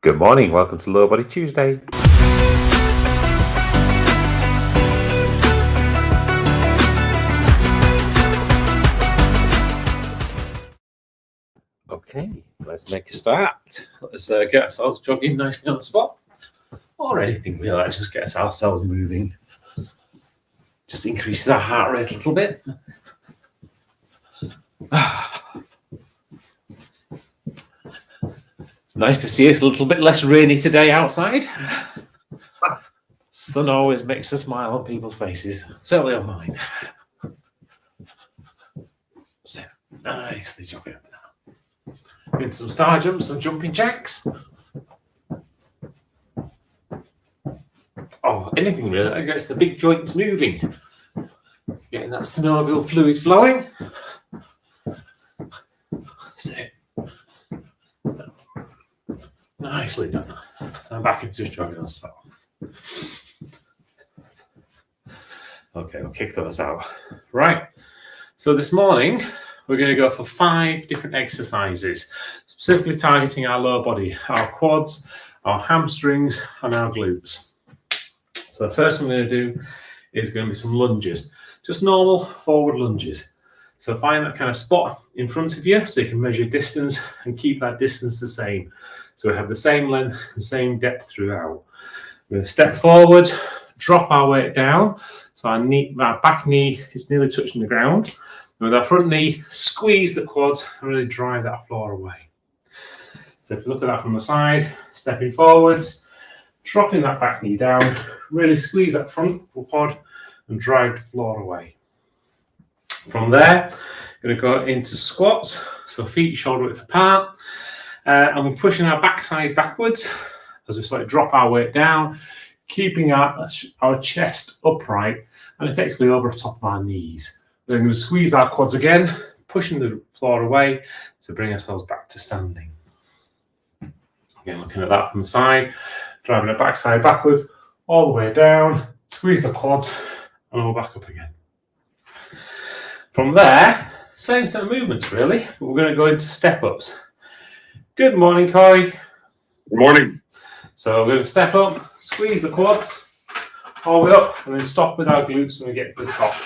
Good morning, welcome to Lower Body Tuesday. Okay, let's make a start. Let's get ourselves jogging nicely on the spot. Or anything we like, just get ourselves moving. Just increases our heart rate a little bit. It's nice to see it's a little bit less rainy today outside. Sun always makes a smile on people's faces, certainly on mine. So, nicely jogging up now. Doing some star jumps, some jumping jacks. Oh, anything really that gets the big joints moving. Getting that synovial fluid flowing. That's it. Nicely done. I'm back into just jogging on spot. Okay, we'll kick those out. Right. So this morning, we're going to go for 5 different exercises, specifically targeting our lower body, our quads, our hamstrings, and our glutes. So the first one we're going to do is going to be some lunges, just normal forward lunges. So find that kind of spot in front of you so you can measure distance and keep that distance the same. So we have the same length, the same depth throughout. We're going to step forward, drop our weight down. So our back knee is nearly touching the ground. And with our front knee, squeeze the quads and really drive that floor away. So if you look at that from the side, stepping forwards, dropping that back knee down, really squeeze that front quad and drive the floor away. From there, going to go into squats, so feet shoulder width apart, and we're pushing our backside backwards as we sort of drop our weight down, keeping our chest upright and effectively over the top of our knees. We're going to squeeze our quads again, pushing the floor away to bring ourselves back to standing. Again, looking at that from the side, driving the backside backwards, all the way down, squeeze the quads, and we'll back up again. From there, same set of movements really, but we're going to go into step-ups. Good morning, Corey. Good morning. So we're going to step up, squeeze the quads, all the way up, and then stop with our glutes when we get to the top.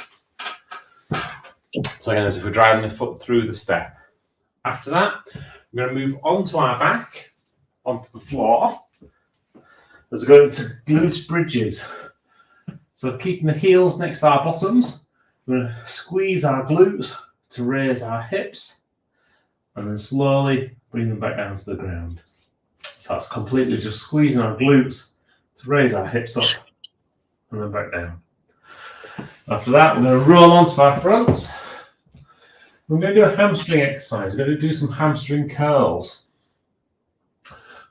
So again, as if we're driving the foot through the step. After that, we're going to move onto our back, onto the floor, as we go into glute bridges. So keeping the heels next to our bottoms, we're going to squeeze our glutes to raise our hips, and then slowly bring them back down to the ground. So that's completely just squeezing our glutes to raise our hips up and then back down. After that, we're going to roll onto our fronts. We're going to do a hamstring exercise. We're going to do some hamstring curls.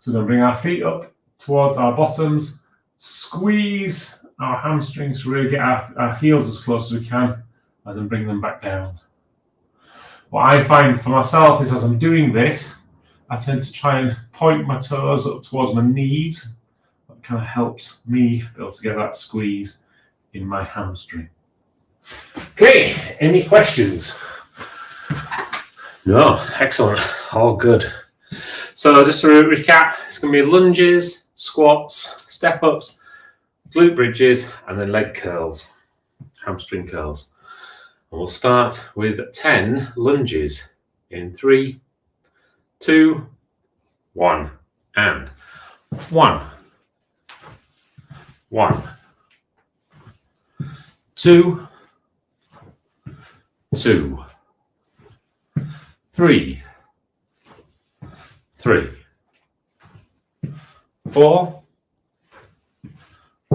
So we're going to bring our feet up towards our bottoms, squeeze our hamstrings to really get our heels as close as we can, and then bring them back down. What I find for myself is as I'm doing this, I tend to try and point my toes up towards my knees. That kind of helps me be able to get that squeeze in my hamstring. Okay, any questions? No, excellent, all good. So just to recap, it's going to be lunges, squats, step-ups, glute bridges, and then leg curls, hamstring curls. And we'll start with 10 lunges in 3, 2, 1, and 1, 1, 2, 2, 3, 3, 4,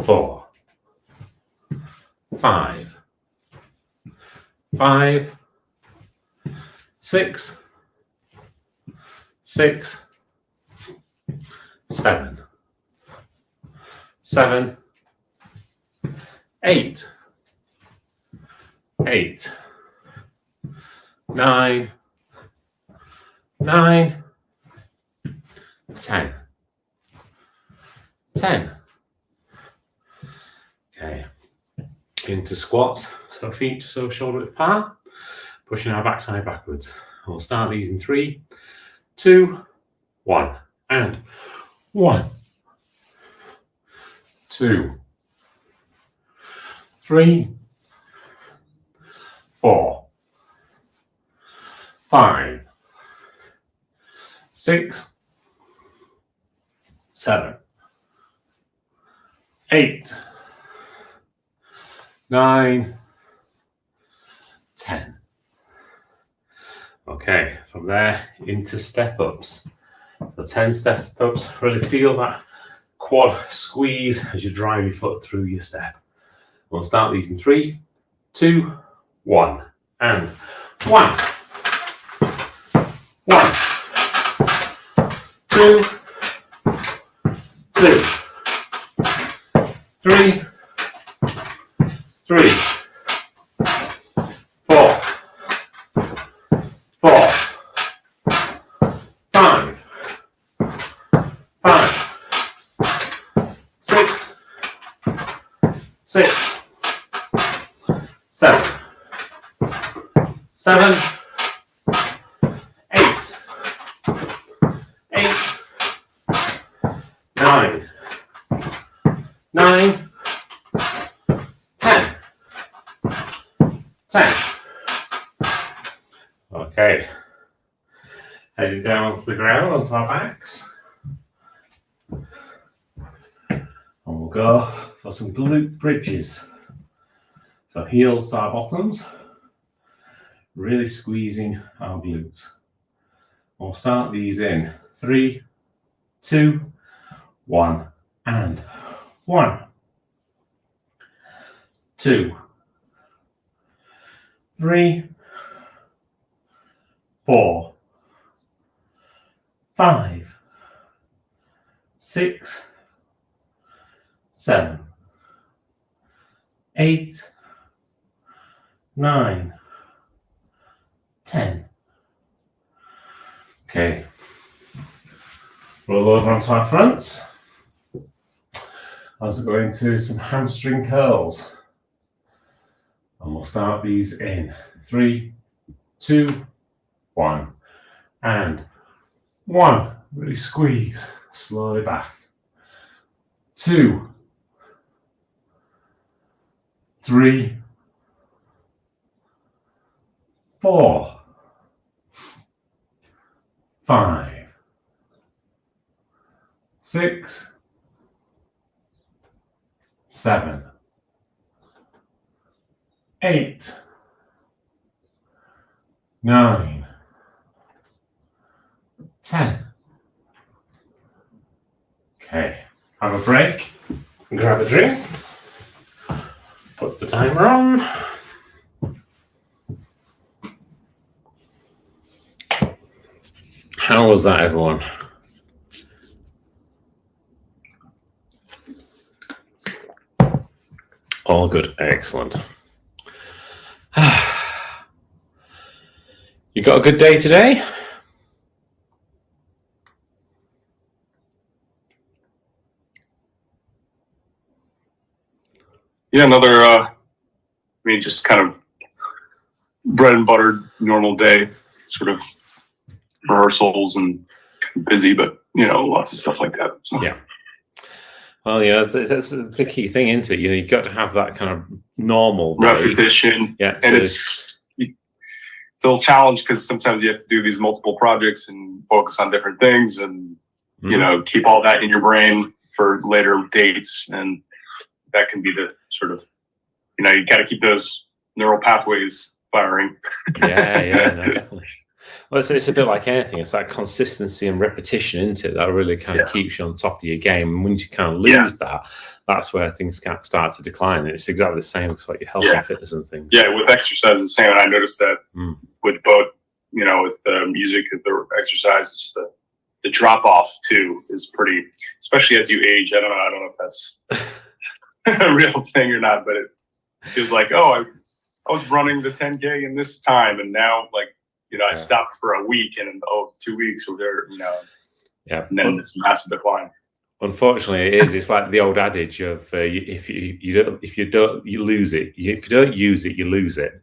4, 5, 5, 6, 6, 7, 7, 8, 8, 9, 9, 10, 10. Okay, into squats, so feet so shoulder width apart, pushing our backside backwards. We'll start these in 3, 2, 1, and 1, 2, 3, 4, 5, 6, 7, 8, 9, 10. Okay, from there into step ups. So 10 step ups, really feel that quad squeeze as you drive your foot through your step. We'll start these in 3, 2, 1, and 1, 1, 2, 2, 3, 3, 4, 4, 5, 5, 6, 6, 7, 7, 8, 8, 9, 9, 10, 10. Okay, heading down to the ground onto our backs. And we'll go for some glute bridges. So heels to our bottoms, really squeezing our glutes. We'll start these in 3, 2, 1, and 1, 2, 3, 4, 5, 6, 7, 8, 9, 10. Okay. Roll over onto our fronts. As we go into some hamstring curls. And we'll start these in 3, 2, 1, and 1. Really squeeze. Slowly back. 2, 3, 4, 5, 6, 7, 8, 9, 10. Okay, have a break, grab a drink, put the timer on. How was that, everyone? All good, excellent. You got a good day today? Yeah, another, just kind of bread and butter, normal day, sort of rehearsals and busy, but, lots of stuff like that. So. Yeah. Well, that's the key thing, isn't it? You've got to have that kind of normal day. Repetition. Yeah. And it's a little challenge because sometimes you have to do these multiple projects and focus on different things and, keep all that in your brain for later dates. And that can be the sort of, you got to keep those neural pathways firing. Yeah, no, definitely. Well, it's a bit like anything. It's that consistency and repetition, isn't it? That really kind of keeps you on top of your game. And once you kind of lose that, that's where things can start to decline. And it's exactly the same with like your health and fitness and things. Yeah, with exercise, the same. And I noticed that with both, with the music and the exercises, the drop off too is pretty, especially as you age. I don't know if that's a real thing or not, but it feels like, I was running the 10K in this time, and now I stopped for a week, and 2 weeks or there, and then this massive decline. Unfortunately, it is. It's like the old adage of if you don't, you lose it. If you don't use it, you lose it.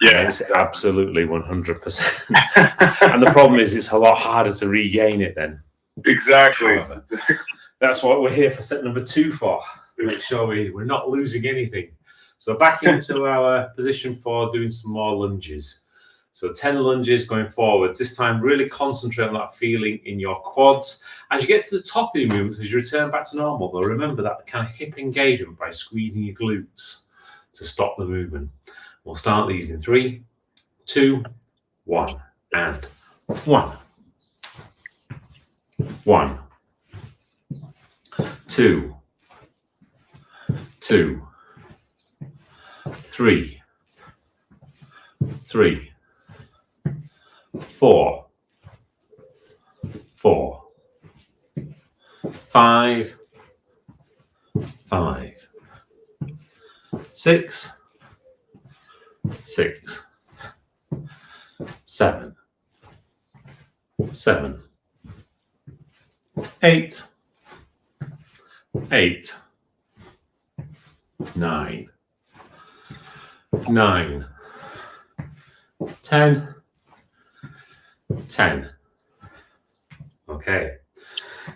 Yeah, it's absolutely 100%. And the problem is, it's a lot harder to regain it then. Exactly. That's what we're here for set number 2 for. To make sure we're not losing anything. So back into our position for doing some more lunges. So 10 lunges going forwards. This time really concentrate on that feeling in your quads. As you get to the top of your movements, as you return back to normal, though, remember that kind of hip engagement by squeezing your glutes to stop the movement. We'll start these in 3, 2, 1, and 1. 1, 2, 2, 3, 3, 4, 4, 5, 5, 6, 6, 7, 7, 8, 8, 9, 9, 10, 10. Okay,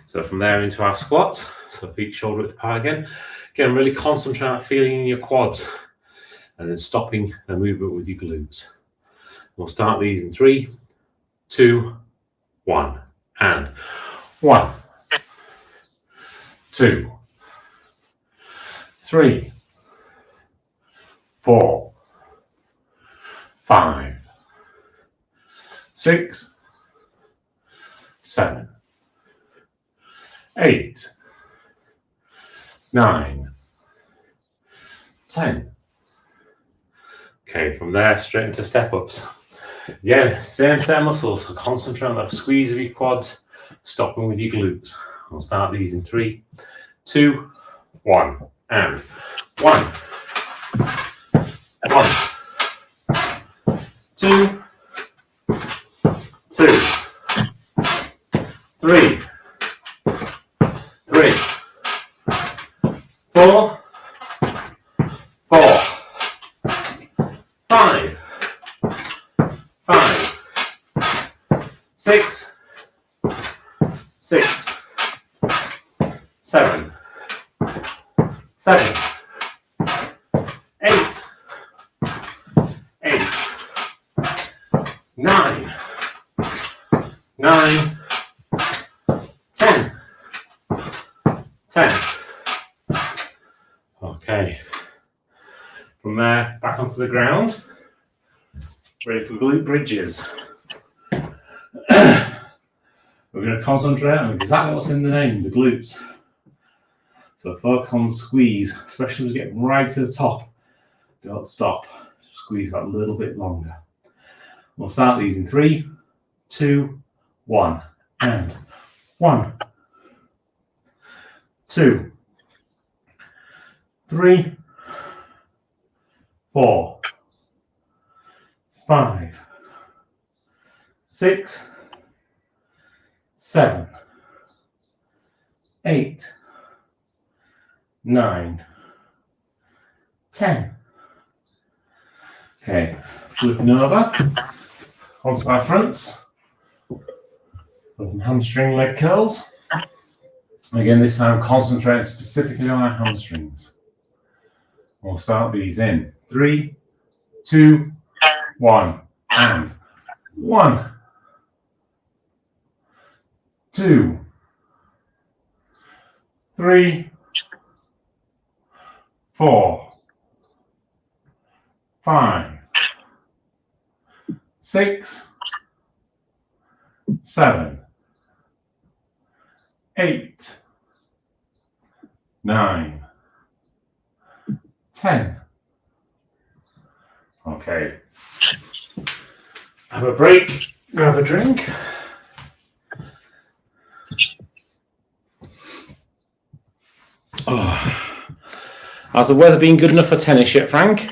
so from there into our squats, so feet shoulder width apart again. Again, really concentrate on feeling in your quads and then stopping the movement with your glutes. We'll start these in 3, 2, 1, and 1, 2, 3, 4, 5, 6, 7, 8, 9, 10. Okay, from there straight into step ups. Again, same set of muscles, so concentrate on that squeeze of your quads, stopping with your glutes. We'll start these in 3, 2, 1, and 1, 1, 2, 2, 3, 3, 4, 4, 5, 5, 6, 6, 7, 7, 8, 8, 9, 9, 10, 10. Okay. From there, back onto the ground. Ready for glute bridges. We're going to concentrate on exactly what's in the name, the glutes. So focus on the squeeze, especially as you get right to the top. Don't stop. Squeeze that a little bit longer. We'll start these in 3, 2, 1, and 1, 2, 3, 4, 5, 6, 7, 8, 9, 10. Okay, flipping over onto our fronts. Some hamstring leg curls. Again, this time concentrating specifically on our hamstrings. We'll start these in 3, 2, 1, and 1, 2, 3, 4, 5, 6, 7, 8, 9, 10. Okay. Have a break, grab a drink. Oh. Has the weather been good enough for tennis yet, Frank?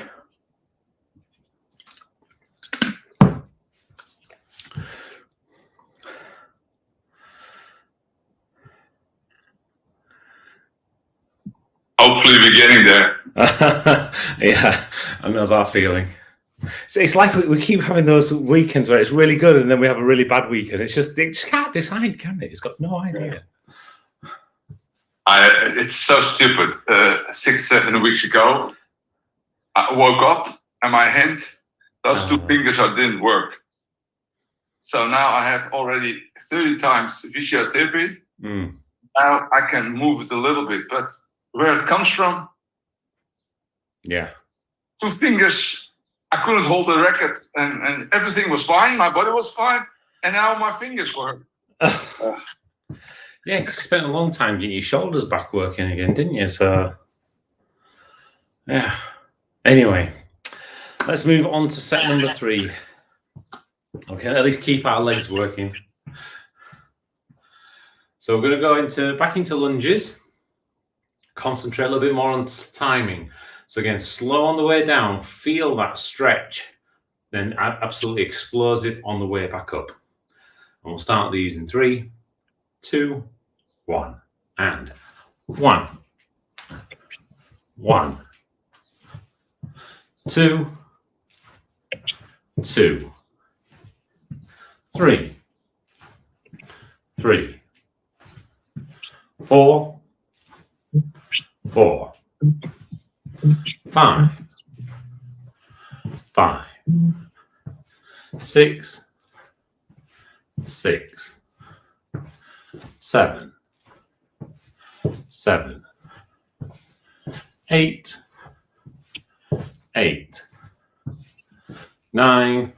Hopefully we're getting there. Yeah, I know that feeling. So it's like we keep having those weekends where it's really good and then we have a really bad weekend. It just can't decide, can it? It's got no idea. It's so stupid. 6-7 weeks ago, I woke up and my hand, those two fingers didn't work. So now I have already 30 times physiotherapy. Now I can move it a little bit, but where it comes from, yeah, 2 fingers, I couldn't hold the racket and everything was fine. My body was fine. And now my fingers work. Yeah, you spent a long time getting your shoulders back working again, didn't you? So, yeah. Anyway, let's move on to set number 3. Okay, at least keep our legs working. So we're going to go back into lunges. Concentrate a little bit more on timing. So again, slow on the way down. Feel that stretch. Then absolutely explosive on the way back up. And we'll start these in 3, 2, 1, and 1, 1, 2, 2, 3, 3, 4, 4, 5, 5, 6, 6, 7, 7, 8, 8, 9,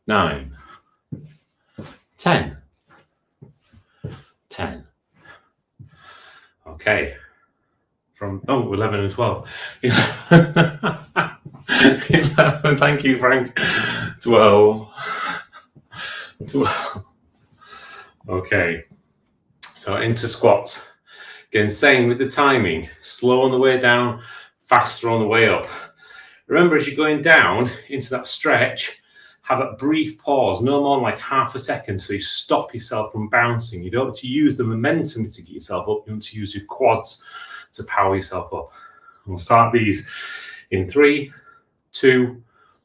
9, 10, 10. Okay. From 11 and 12. 11, thank you, Frank. 12. 12. Okay. So into squats. Again, same with the timing. Slow on the way down, faster on the way up. Remember, as you're going down into that stretch, have a brief pause, no more than like half a second, so you stop yourself from bouncing. You don't want to use the momentum to get yourself up. You want to use your quads to power yourself up. We'll start these in 3, 2,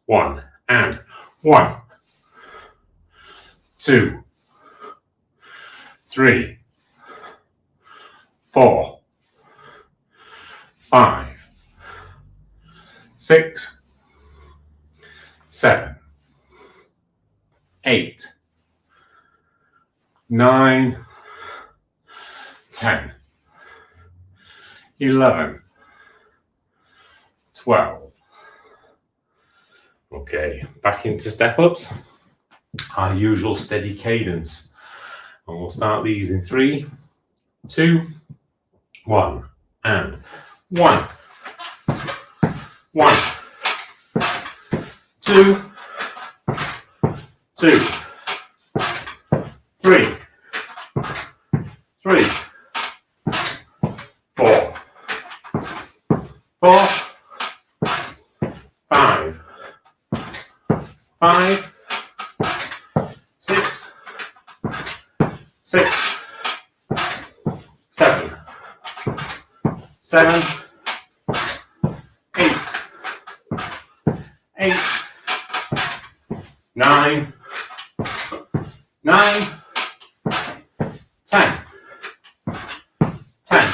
1, and 1, 2, 3, 4, 5, 6, 7, 8, 9, 10, 11, 12. Okay, back into step ups. Our usual steady cadence. And we'll start these in 3, 2, 1, and 1, 1, 2, 2, 3, 3, 4, 4, 5, 5, 6, 6, 7, 7, 8, 8, 9, 9, 10, 10,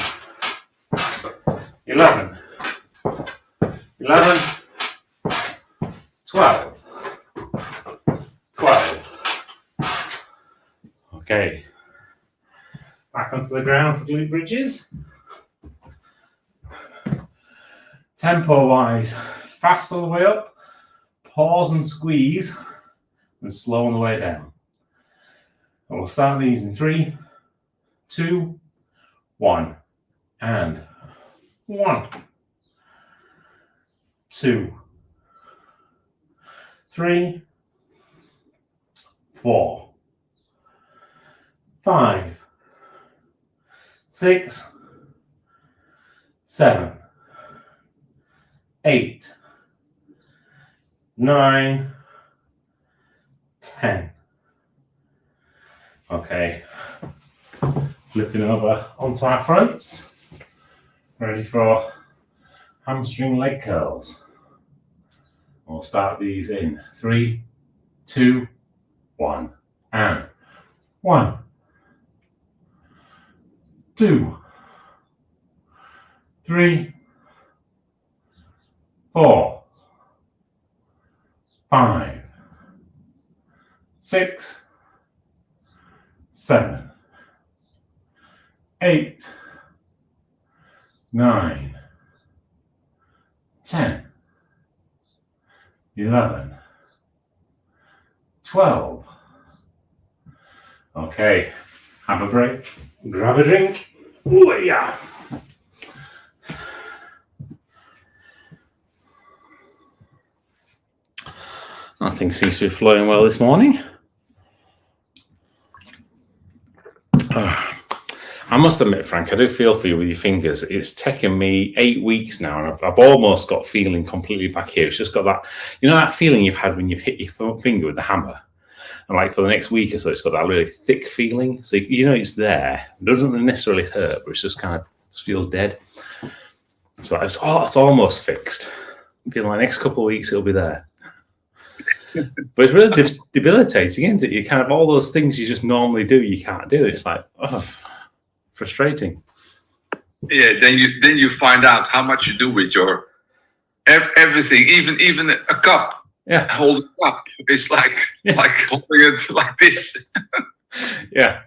11, 11, 12, 12. Okay, back onto the ground for glute bridges. Tempo wise, fast all the way up, pause and squeeze, and slow on the way down. And we'll start these in 3, 2, 1, and 1, 2, 3, 4, 5, 6, 7, 8, 9, 10. Okay, flipping over onto our fronts, ready for hamstring leg curls. We'll start these in 3, 2, 1, and 1, 2, 3, 4, 5, 6, 7, 8, 9, 10, 11, 12. Okay, have a break, grab a drink. Ooh, yeah. Nothing seems to be flowing well this morning. I must admit, Frank, I do feel for you with your fingers. It's taken me 8 weeks now, and I've almost got feeling completely back here. It's just got that, you know, that feeling you've had when you've hit your finger with the hammer. And like for the next week or so, it's got that really thick feeling. So you know it's there. It doesn't necessarily hurt, but it's just kind of feels dead. So it's almost fixed. I feel like the next couple of weeks it'll be there. But it's really debilitating, isn't it? You kind of all those things you just normally do, you can't do. It's like, oh, frustrating. Yeah, then you find out how much you do with your everything, even a cup. Yeah, hold it up. It's like holding it like this. Yeah,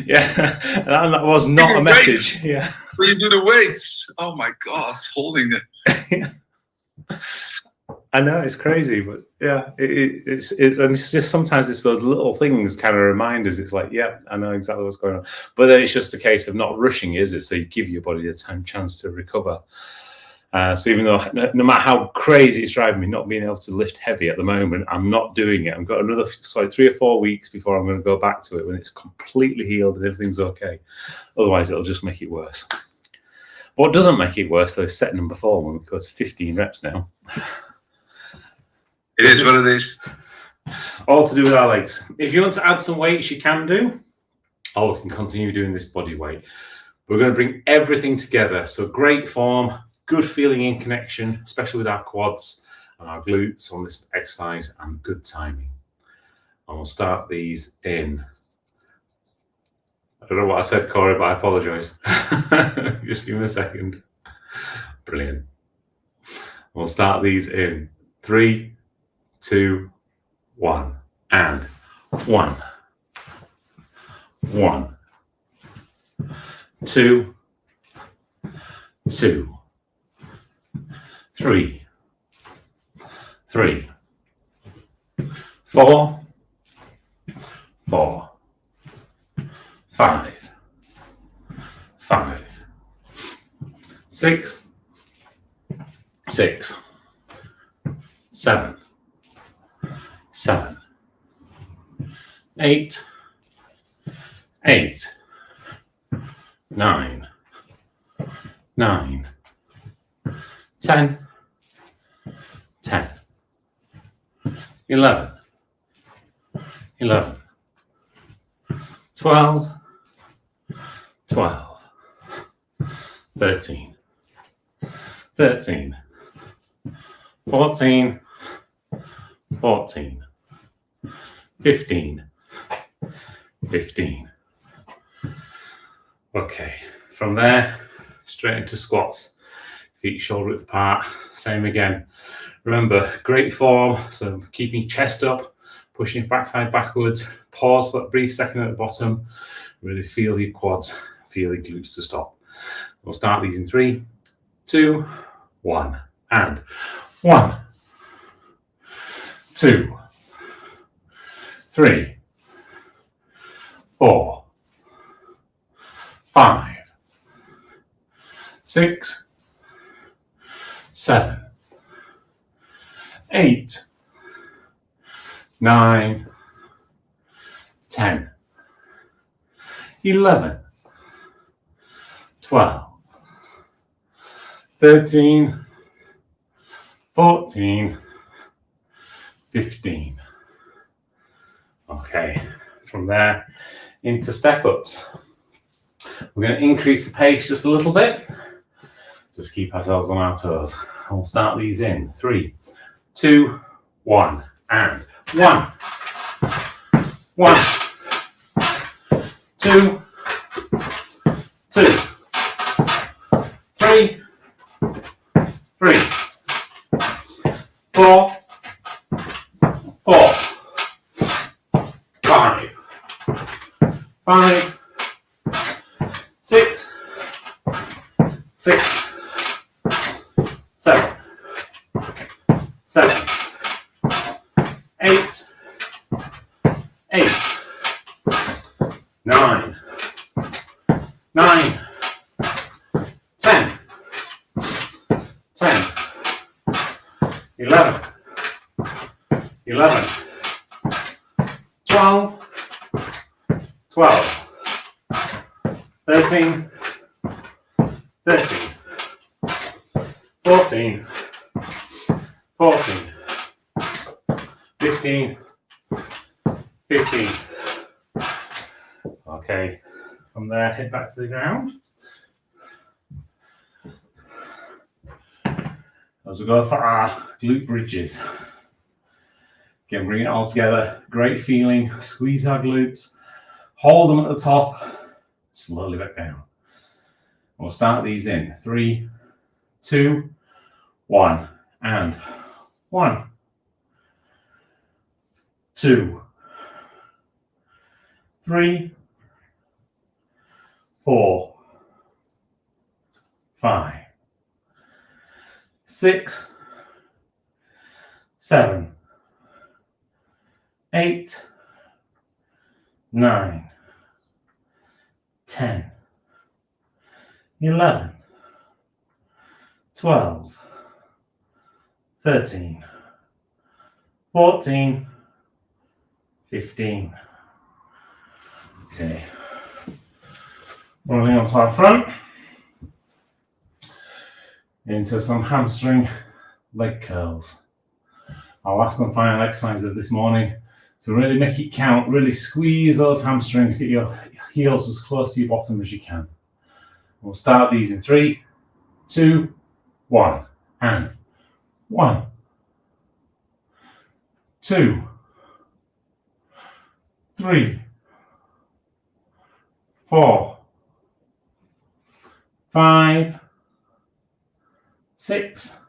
yeah. And that was not a message. Weights. Yeah. When you do the weights, oh my God, holding it. I know it's crazy, but yeah, it's and it's just sometimes it's those little things kind of remind us. It's like, yeah, I know exactly what's going on. But then it's just a case of not rushing, is it? So you give your body the chance to recover. So even though no matter how crazy it's driving me, not being able to lift heavy at the moment, I'm not doing it. I've got another 3 or 4 weeks before I'm going to go back to it when it's completely healed and everything's okay. Otherwise, it'll just make it worse. What doesn't make it worse, though, is set number 4 when we go to 15 reps now. It is what it is. All to do with our legs. If you want to add some weights, you can do. Or we can continue doing this body weight. We're going to bring everything together. So great form. Good feeling in connection, especially with our quads and our glutes on this exercise, and good timing. And we'll start these in. I don't know what I said, Corey, but I apologise. Just give me a second. Brilliant. We'll start these in 3, 2, 1, and 1, 1, 2, 2. 3, 3, 4, 4, 5, 5, 6, 6, 7, 7, 8, 8, 9, 9, 10, 10, 11, 11, 12, 12, 13, 13, 14, 14, 15, 15. Okay, from there, straight into squats. Feet shoulder width apart, same again. Remember, great form, so keeping chest up, pushing your backside backwards, pause for a brief second at the bottom, really feel your quads, feel your glutes to stop. We'll start these in 3, 2, 1, and 1, 2, 3, 4, 5, 6, 7, 8, 9, 10, 11, 12, 13, 14, 15. Okay, from there into step ups. We're going to increase the pace just a little bit. Just keep ourselves on our toes. And we'll start these in 3, 2, 1, and 1, 1, 2, 2, 3, 4, 5, 6, 7, 8, 9, 10, 11, 12, 13, 14, 15. Okay, from there, head back to the ground. As we go for our glute bridges. Again, bring it all together. Great feeling. Squeeze our glutes. Hold them at the top. Slowly back down. We'll start these in 3, 2, 1, and 1, 2, 3, 4, 5, 6, 7, 8, 9, 10, 11, 12, 13, 14, 15. Okay. Rolling onto our front. Into some hamstring leg curls. Our last and final exercise of this morning. So really make it count. Really squeeze those hamstrings. Get your heels as close to your bottom as you can. We'll start these in 3, 2, 1, and 1, 2, 3, 4, 5, 6,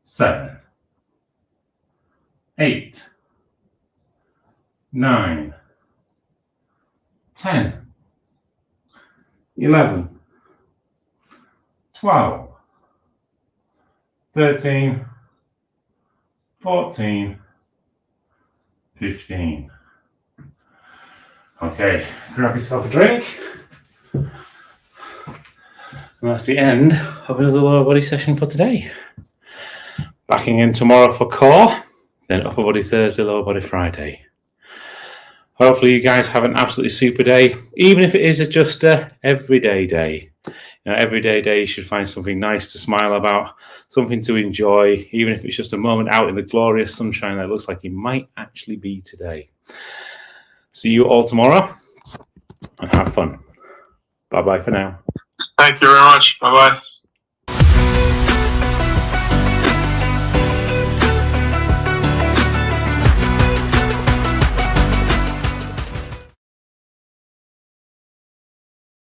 7, 8, 9, 10, 11, 12, 13, 14, 15. Okay, grab yourself a drink. And that's the end of another lower body session for today. Back again tomorrow for core, then upper body Thursday, lower body Friday. Hopefully you guys have an absolutely super day, even if it is just a everyday day. You know, everyday day you should find something nice to smile about, something to enjoy, even if it's just a moment out in the glorious sunshine that it looks like it might actually be today. See you all tomorrow and have fun. Bye-bye for now. Thank you very much. Bye-bye.